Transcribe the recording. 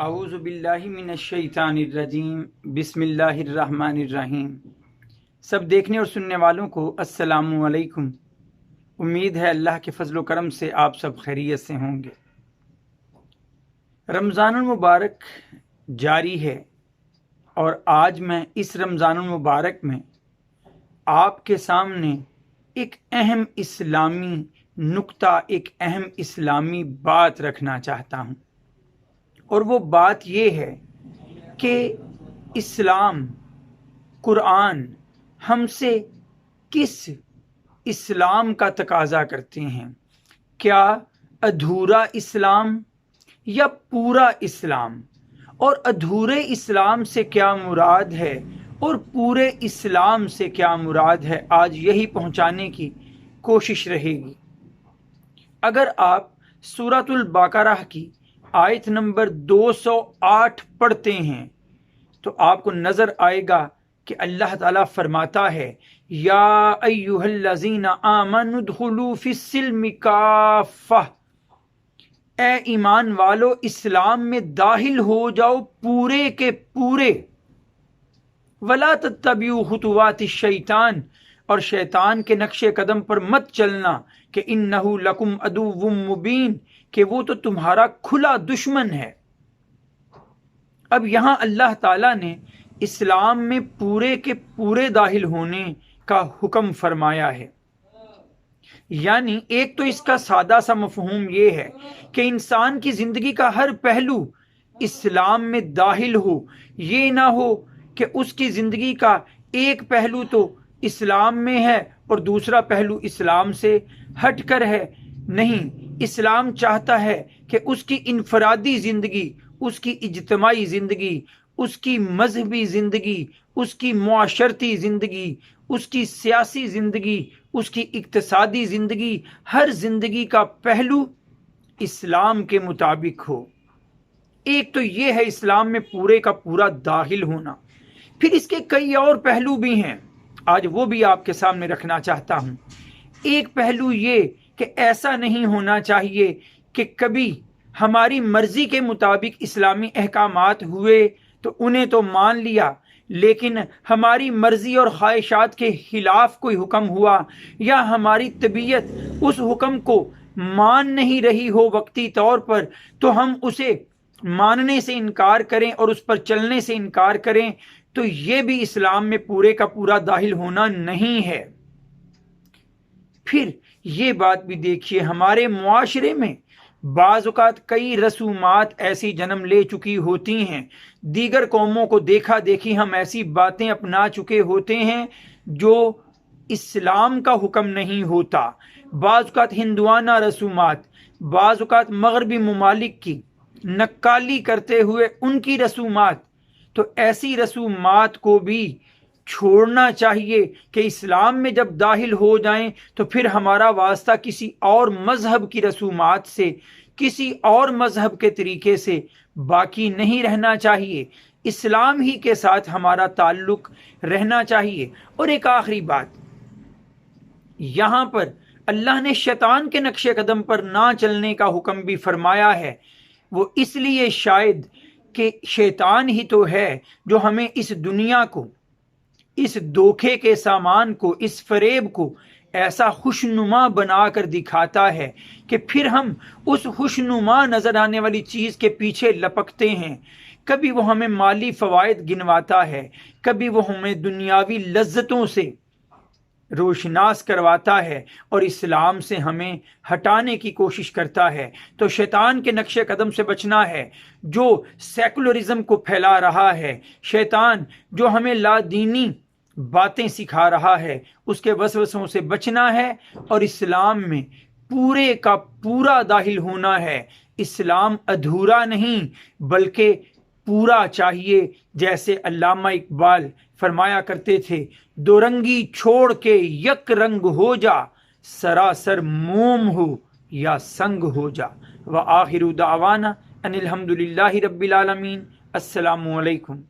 اعوذ باللہ من الشیطان الرجیم بسم اللہ الرحمن الرحیم۔ سب دیکھنے اور سننے والوں کو السلام علیکم۔ امید ہے اللہ کے فضل و کرم سے آپ سب خیریت سے ہوں گے۔ رمضان المبارک جاری ہے اور آج میں اس رمضان المبارک میں آپ کے سامنے ایک اہم اسلامی نقطہ، ایک اہم اسلامی بات رکھنا چاہتا ہوں، اور وہ بات یہ ہے کہ اسلام، قرآن ہم سے کس اسلام کا تقاضا کرتے ہیں؟ کیا ادھورا اسلام یا پورا اسلام؟ اور ادھورے اسلام سے کیا مراد ہے اور پورے اسلام سے کیا مراد ہے؟ آج یہی پہنچانے کی کوشش رہے گی۔ اگر آپ سورۃ البقرہ کی آیت نمبر 208 پڑھتے ہیں تو آپ کو نظر آئے گا کہ اللہ تعالیٰ فرماتا ہے، یا ایھا الذین آمنوا ادخلوا فی السلم کافہ، اے ایمان والو اسلام میں داخل ہو جاؤ پورے کے پورے، ولا تتبعوا خطوات الشیطان، اور شیطان کے نقش قدم پر مت چلنا، کہ انہ لکم عدو مبین، کہ وہ تو تمہارا کھلا دشمن ہے۔ اب یہاں اللہ تعالیٰ نے اسلام میں پورے کے پورے داخل ہونے کا حکم فرمایا ہے۔ یعنی ایک تو اس کا سادہ سا مفہوم یہ ہے کہ انسان کی زندگی کا ہر پہلو اسلام میں داخل ہو، یہ نہ ہو کہ اس کی زندگی کا ایک پہلو تو اسلام میں ہے اور دوسرا پہلو اسلام سے ہٹ کر ہے۔ نہیں، اسلام چاہتا ہے کہ اس کی انفرادی زندگی، اس کی اجتماعی زندگی، اس کی مذہبی زندگی، اس کی معاشرتی زندگی، اس کی سیاسی زندگی، اس کی اقتصادی زندگی، ہر زندگی کا پہلو اسلام کے مطابق ہو۔ ایک تو یہ ہے اسلام میں پورے کا پورا داخل ہونا۔ پھر اس کے کئی اور پہلو بھی ہیں، آج وہ بھی آپ کے سامنے رکھنا چاہتا ہوں۔ ایک پہلو یہ کہ ایسا نہیں ہونا چاہیے کہ کبھی ہماری مرضی کے مطابق اسلامی احکامات ہوئے تو انہیں تو مان لیا، لیکن ہماری مرضی اور خواہشات کے خلاف کوئی حکم ہوا یا ہماری طبیعت اس حکم کو مان نہیں رہی ہو وقتی طور پر، تو ہم اسے ماننے سے انکار کریں اور اس پر چلنے سے انکار کریں، تو یہ بھی اسلام میں پورے کا پورا داخل ہونا نہیں ہے۔ پھر یہ بات بھی دیکھیے، ہمارے معاشرے میں بعض اوقات کئی رسومات ایسی جنم لے چکی ہوتی ہیں، دیگر قوموں کو دیکھا دیکھی ہم ایسی باتیں اپنا چکے ہوتے ہیں جو اسلام کا حکم نہیں ہوتا۔ بعض اوقات ہندوانہ رسومات، بعض اوقات مغربی ممالک کی نقالی کرتے ہوئے ان کی رسومات، تو ایسی رسومات کو بھی چھوڑنا چاہیے کہ اسلام میں جب داخل ہو جائیں تو پھر ہمارا واسطہ کسی اور مذہب کی رسومات سے، کسی اور مذہب کے طریقے سے باقی نہیں رہنا چاہیے، اسلام ہی کے ساتھ ہمارا تعلق رہنا چاہیے۔ اور ایک آخری بات، یہاں پر اللہ نے شیطان کے نقش قدم پر نہ چلنے کا حکم بھی فرمایا ہے، وہ اس لیے شاید کہ شیطان ہی تو ہے جو ہمیں اس دنیا کو، اس دھوکے کے سامان کو، اس فریب کو ایسا خوشنما بنا کر دکھاتا ہے کہ پھر ہم اس خوشنما نظر آنے والی چیز کے پیچھے لپکتے ہیں۔ کبھی وہ ہمیں مالی فوائد گنواتا ہے، کبھی وہ ہمیں دنیاوی لذتوں سے روشناس کرواتا ہے اور اسلام سے ہمیں ہٹانے کی کوشش کرتا ہے۔ تو شیطان کے نقش قدم سے بچنا ہے، جو سیکولرزم کو پھیلا رہا ہے، شیطان جو ہمیں لا دینی باتیں سکھا رہا ہے، اس کے وسوسوں سے بچنا ہے اور اسلام میں پورے کا پورا داخل ہونا ہے۔ اسلام ادھورا نہیں بلکہ پورا چاہیے، جیسے علامہ اقبال فرمایا کرتے تھے، دو رنگی چھوڑ کے یک رنگ ہو جا، سراسر موم ہو یا سنگ ہو جا۔ وآخر دعوانا ان الحمد للہ رب العالمین۔ السلام علیکم۔